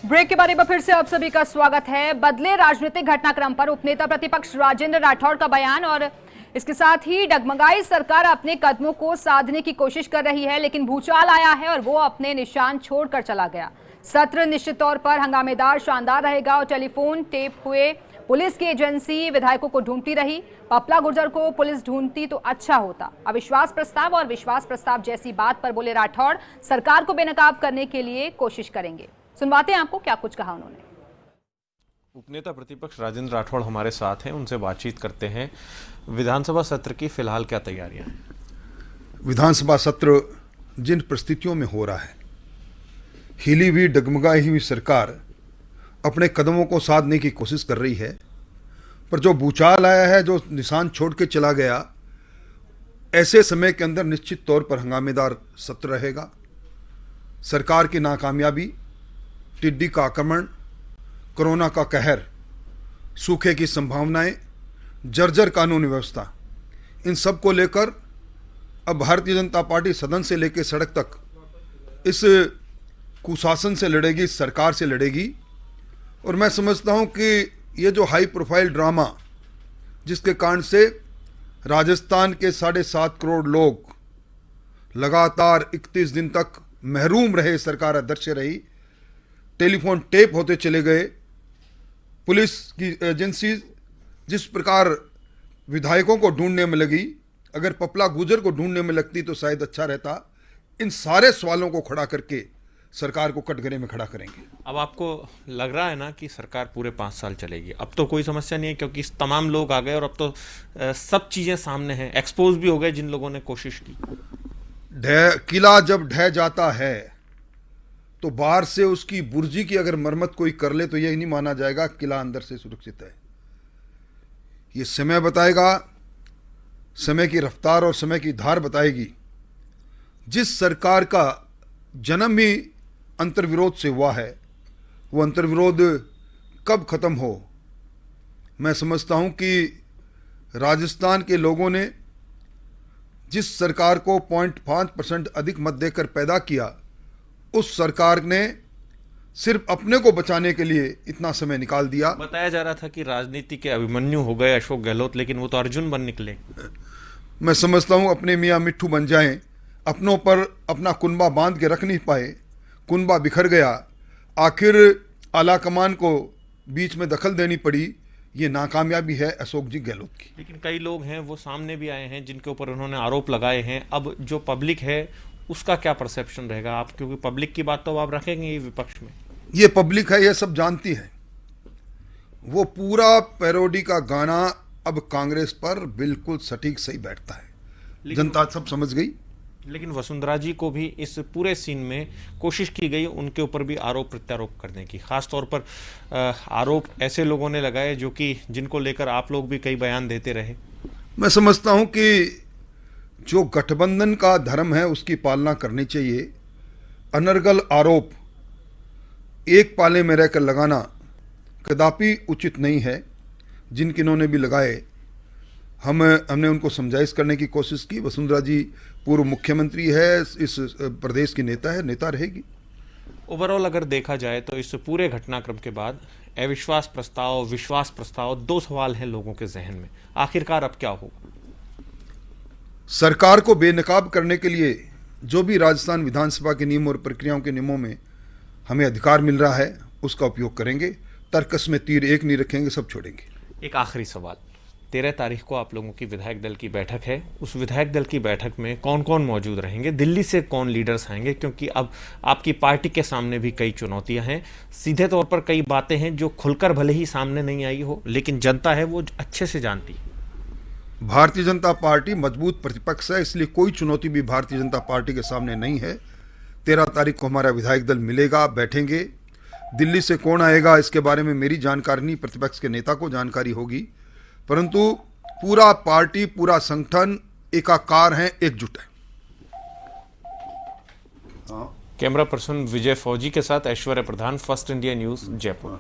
Break के बारे में फिर से आप सभी का स्वागत है। बदले राजनीतिक घटनाक्रम पर उपनेता प्रतिपक्ष राजेंद्र राठौड़ का बयान और इसके साथ ही डगमगाई सरकार अपने कदमों को साधने की कोशिश कर रही है, लेकिन भूचाल आया है और वो अपने निशान छोड़कर चला गया। सत्र निश्चित तौर पर हंगामेदार शानदार रहेगा और टेलीफोन टेप हुए पुलिस की एजेंसी विधायकों को ढूंढती रही। पपला गुर्जर को पुलिस ढूंढती तो अच्छा होता। अविश्वास प्रस्ताव और विश्वास प्रस्ताव जैसी बात पर बोले राठौड़, सरकार को बेनकाब करने के लिए कोशिश करेंगे। सुनवाते हैं आपको क्या कुछ कहा उन्होंने। उपनेता प्रतिपक्ष राजेंद्र राठौड़ हमारे साथ हैं, उनसे बातचीत करते हैं। विधानसभा सत्र की फिलहाल क्या तैयारियां हैं? विधानसभा सत्र जिन परिस्थितियों में हो रहा है, हिली हुई डगमगाई हुई सरकार अपने कदमों को साधने की कोशिश कर रही है, पर जो भूचाल आया है, जो निशान छोड़ के चला गया, ऐसे समय के अंदर निश्चित तौर पर हंगामेदार सत्र रहेगा। सरकार की नाकामयाबी, टिड्डी का आक्रमण, कोरोना का कहर, सूखे की संभावनाएं, जर्जर कानून व्यवस्था, इन सब को लेकर अब भारतीय जनता पार्टी सदन से लेकर सड़क तक इस कुशासन से लड़ेगी, इस सरकार से लड़ेगी। और मैं समझता हूं कि ये जो हाई प्रोफाइल ड्रामा, जिसके कारण से राजस्थान के 7.5 करोड़ लोग लगातार 31 दिन तक महरूम रहे, सरकार अध्यक्ष रही, टेलीफोन टेप होते चले गए, पुलिस की एजेंसी जिस प्रकार विधायकों को ढूंढने में लगी, अगर पपला गुर्जर को ढूंढने में लगती तो शायद अच्छा रहता। इन सारे सवालों को खड़ा करके सरकार को कटघरे में खड़ा करेंगे। अब आपको लग रहा है ना कि सरकार पूरे 5 साल चलेगी? अब तो कोई समस्या नहीं है, क्योंकि तमाम लोग आ गए और अब तो सब चीजें सामने हैं, एक्सपोज भी हो गए जिन लोगों ने कोशिश की। किला जब ढह जाता है तो बाहर से उसकी बुर्जी की अगर मरम्मत कोई कर ले तो यह नहीं माना जाएगा किला अंदर से सुरक्षित है। ये समय बताएगा, समय की रफ्तार और समय की धार बताएगी। जिस सरकार का जन्म ही अंतर्विरोध से हुआ है, वो अंतर्विरोध कब खत्म हो। मैं समझता हूं कि राजस्थान के लोगों ने जिस सरकार को 0.5% अधिक मत देकर पैदा किया, उस सरकार ने सिर्फ अपने को बचाने के लिए इतना समय निकाल दिया। बताया जा रहा था कि राजनीति के अभिमन्यु हो गए अशोक गहलोत, लेकिन वो तो अर्जुन बन निकले। मैं समझता हूं अपने मियाँ मिट्ठू बन जाएं, अपनों पर अपना कुनबा बांध के रख नहीं पाए, कुनबा बिखर गया, आखिर आला कमान को बीच में दखल देनी पड़ी। ये नाकामयाबी है अशोक जी गहलोत की। लेकिन कई लोग हैं वो सामने भी आए हैं जिनके ऊपर उन्होंने आरोप लगाए हैं। अब जो पब्लिक है उसका क्या परसेप्शन रहेगा आप, क्योंकि पब्लिक की बात तो आप रखेंगे ही विपक्ष में। ये पब्लिक है, ये सब जानती है। वो पूरा पैरोडी का गाना अब कांग्रेस पर बिल्कुल सटीक सही बैठता है, जनता सब समझ गई। लेकिन वसुंधरा जी को भी इस पूरे सीन में कोशिश की गई उनके ऊपर भी आरोप प्रत्यारोप करने की। खासतौर पर आरोप ऐसे लोगों ने लगाए जो कि जिनको लेकर आप लोग भी कई बयान देते रहे। मैं समझता हूं कि जो गठबंधन का धर्म है उसकी पालना करनी चाहिए। अनर्गल आरोप एक पाले में रहकर लगाना कदापि उचित नहीं है। जिन किन्होंने भी लगाए, हमने उनको समझाइश करने की कोशिश की। वसुंधरा जी पूर्व मुख्यमंत्री है, इस प्रदेश की नेता है, नेता रहेगी। ओवरऑल अगर देखा जाए तो इस पूरे घटनाक्रम के बाद अविश्वास प्रस्ताव, विश्वास प्रस्ताव, 2 सवाल हैं लोगों के जहन में। आखिरकार अब क्या होगा? सरकार को बेनकाब करने के लिए जो भी राजस्थान विधानसभा के नियम और प्रक्रियाओं के नियमों में हमें अधिकार मिल रहा है, उसका उपयोग करेंगे। तर्कस में तीर एक नहीं रखेंगे, सब छोड़ेंगे। एक आखिरी सवाल, 13 तारीख को आप लोगों की विधायक दल की बैठक है। उस विधायक दल की बैठक में कौन कौन मौजूद रहेंगे? दिल्ली से कौन लीडर्स आएंगे? क्योंकि अब आपकी पार्टी के सामने भी कई चुनौतियां हैं। सीधे तौर पर कई बातें हैं जो खुलकर भले ही सामने नहीं आई हो, लेकिन जनता है वो अच्छे से जानती है। भारतीय जनता पार्टी मजबूत प्रतिपक्ष है, इसलिए कोई चुनौती भी भारतीय जनता पार्टी के सामने नहीं है। 13 तारीख को हमारा विधायक दल मिलेगा, बैठेंगे। दिल्ली से कौन आएगा इसके बारे में मेरी जानकारी नहीं, प्रतिपक्ष के नेता को जानकारी होगी। परंतु पूरा पार्टी, पूरा संगठन एकाकार है, एकजुट है। कैमरा पर्सन विजय फौजी के साथ ऐश्वर्य प्रधान, फर्स्ट इंडिया न्यूज, जयपुर।